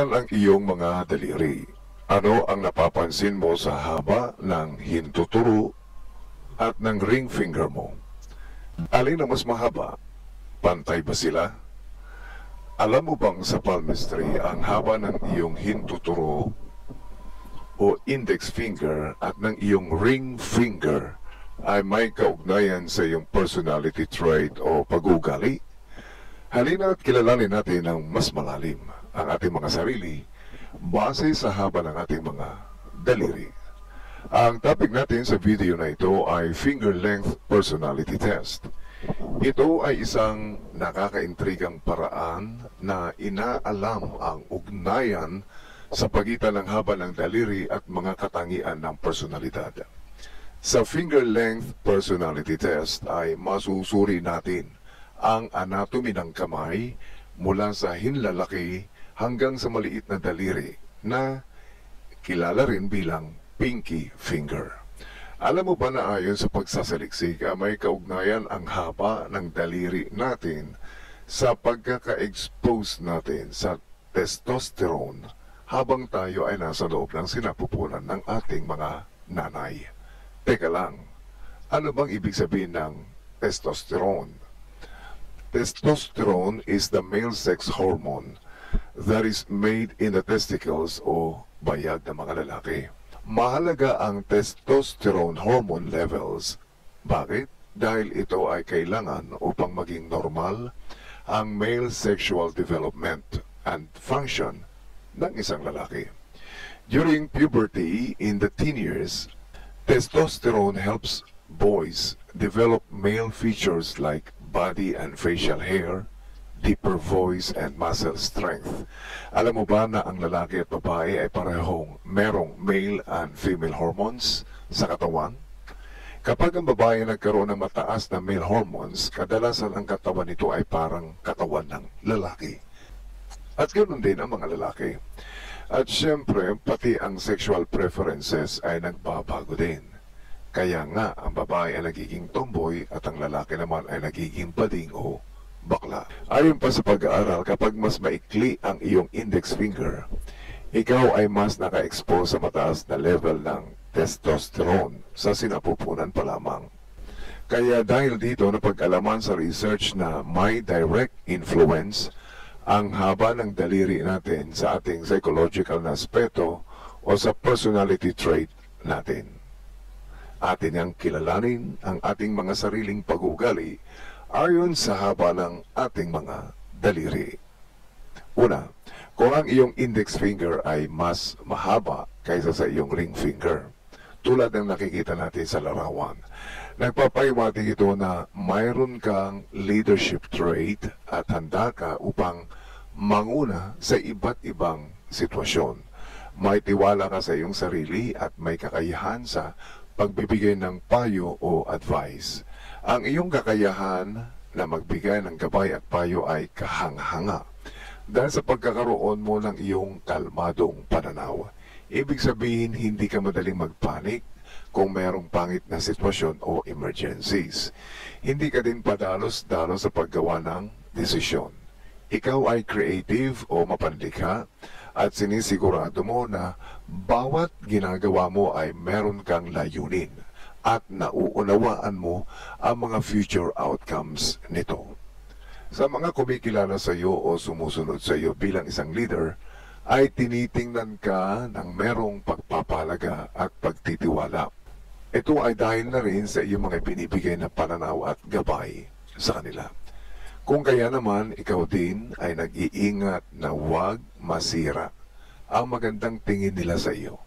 Tingnan ang iyong mga daliri. Ano ang napapansin mo sa haba ng hintuturo at ng ring finger mo? Alin ang mas mahaba? Pantay ba sila? Alam mo bang sa palmistry ang haba ng iyong hintuturo o index finger at ng iyong ring finger ay may kaugnayan sa iyong personality trait o pag-ugali? Halina't kilalanin natin ng mas malalim ang ating mga sarili base sa haba ng ating mga daliri. Ang topic natin sa video na ito ay Finger Length Personality Test. Ito ay isang nakakaintrigang paraan na inaalam ang ugnayan sa pagitan ng haba ng daliri at mga katangian ng personalidad. Sa Finger Length Personality Test ay masusuri natin ang anatomy ng kamay mula sa hinlalaki hanggang sa maliit na daliri na kilala rin bilang pinky finger. Alam mo ba na ayon sa pagsasaliksik may kaugnayan ang haba ng daliri natin sa pagkaka-expose natin sa testosterone habang tayo ay nasa loob ng sinapupunan ng ating mga nanay. Teka lang, ano bang ibig sabihin ng testosterone? Testosterone is the male sex hormone that is made in the testicles o bayag ng mga lalaki. Mahalaga ang testosterone hormone levels. Bakit? Dahil ito ay kailangan upang maging normal ang male sexual development and function ng isang lalaki. During puberty in the teen years, testosterone helps boys develop male features like body and facial hair, deeper voice, and muscle strength. Alam mo ba na ang lalaki at babae ay parehong merong male and female hormones sa katawan? Kapag ang babae nagkaroon ng mataas na male hormones, kadalasan ang katawan nito ay parang katawan ng lalaki. At ganoon din ang mga lalaki. At syempre, pati ang sexual preferences ay nagbabago din. Kaya nga, ang babae ay nagiging tomboy at ang lalaki naman ay nagiging bading o bakla. Ayon pa sa pag-aaral, kapag mas maikli ang iyong index finger, ikaw ay mas naka-expose sa mataas na level ng testosterone sa sinapupunan pa lamang. Kaya dahil dito napag-alaman sa research na may direct influence ang haba ng daliri natin sa ating psychological na aspeto o sa personality trait natin. Atin ang kilalanin ang ating mga sariling pag-uugali ayon sa haba ng ating mga daliri. Una, kung ang iyong index finger ay mas mahaba kaysa sa iyong ring finger, tulad ng nakikita natin sa larawan, nagpapahiwatig ito na mayroon kang leadership trait at handa ka upang manguna sa iba't ibang sitwasyon. May tiwala ka sa iyong sarili at may kakayahan sa pagbibigay ng payo o advice. Ang iyong kakayahan na magbigay ng gabay at payo ay kahanghanga dahil sa pagkakaroon mo ng iyong kalmadong pananaw. Ibig sabihin, hindi ka madaling magpanik kung mayroong pangit na sitwasyon o emergencies. Hindi ka din padalos-dalos sa paggawa ng desisyon. Ikaw ay creative o mapanlikha at sinisigurado mo na bawat ginagawa mo ay meron kang layunin at nauunawaan mo ang mga future outcomes nito. Sa mga kumikilala sa iyo o sumusunod sa iyo bilang isang leader, ay tinitingnan ka ng merong pagpapahalaga at pagtitiwala. Ito ay dahil na rin sa iyong mga binibigay na pananaw at gabay sa kanila. Kung kaya naman, ikaw din ay nag-iingat na huwag masira ang magandang tingin nila sa iyo.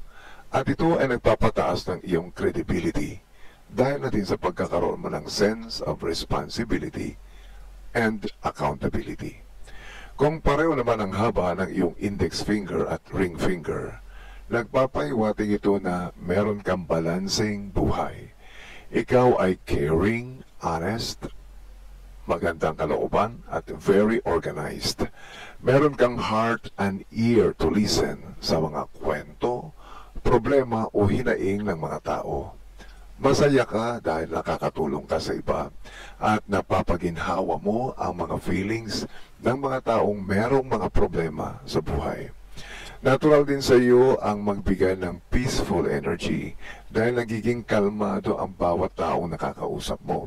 At ito ay nagpapataas ng iyong credibility dahil na din sa pagkakaroon mo ng sense of responsibility and accountability. Kung pareho naman ang haba ng iyong index finger at ring finger, nagpapahiwatig ito na meron kang balancing buhay. Ikaw ay caring, honest, magandang kalooban at very organized. Meron kang heart and ear to listen sa mga kwento, problema o hinaing ng mga tao. Masaya ka dahil nakakatulong ka sa iba at napapaginhawa mo ang mga feelings ng mga taong merong mga problema sa buhay. Natural din sa iyo ang magbigay ng peaceful energy dahil nagiging kalmado ang bawat taong nakakausap mo.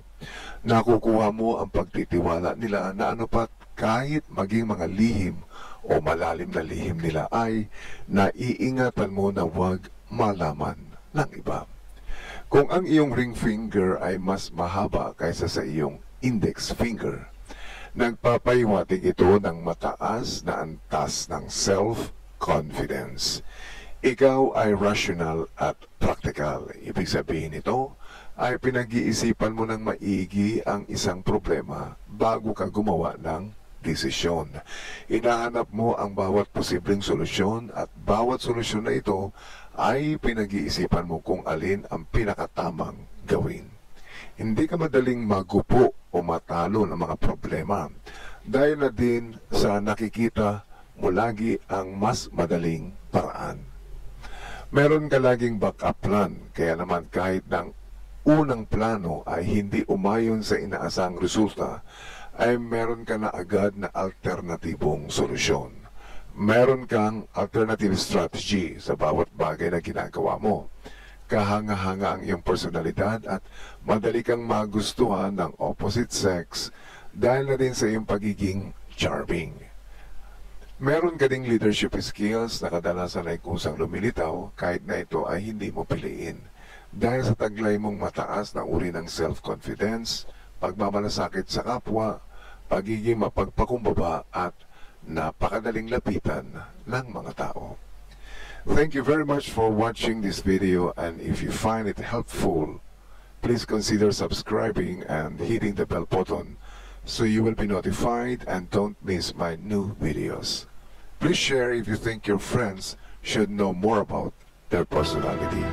Nakukuha mo ang pagtitiwala nila na ano pat kahit maging mga lihim o malalim na lihim nila ay naiingatan mo na huwag malaman ng iba. Kung ang iyong ring finger ay mas mahaba kaysa sa iyong index finger, nagpapahiwatig ito ng mataas na antas ng self-confidence. Ikaw ay rational at practical. Ibig sabihin nito ay pinag-iisipan mo ng maigi ang isang problema bago ka gumawa ng desisyon. Inahanap mo ang bawat posibleng solusyon at bawat solusyon na ito ay pinag-iisipan mo kung alin ang pinakatamang gawin. Hindi ka madaling magupo o matalo ng mga problema dahil na din sa nakikita mo lagi ang mas madaling paraan. Meron ka laging backup plan, kaya naman kahit ng unang plano ay hindi umayon sa inaasang resulta, ay meron ka na agad na alternatibong solusyon. Meron kang alternative strategy sa bawat bagay na ginagawa mo. Kahanga-hanga ang iyong personalidad at madali kang magustuhan ng opposite sex dahil na din sa iyong pagiging charming. Meron ka ding leadership skills na kadalasan ay kusang lumilitaw kahit na ito ay hindi mo piliin. Dahil sa taglay mong mataas na uri ng self-confidence, pagmamalasakit sa kapwa, pagiging mapagpakumbaba at napakadaling lapitan ng mga tao. Thank you very much for watching this video, and if you find it helpful, please consider subscribing and hitting the bell button so you will be notified and don't miss my new videos. Please share if you think your friends should know more about their personality.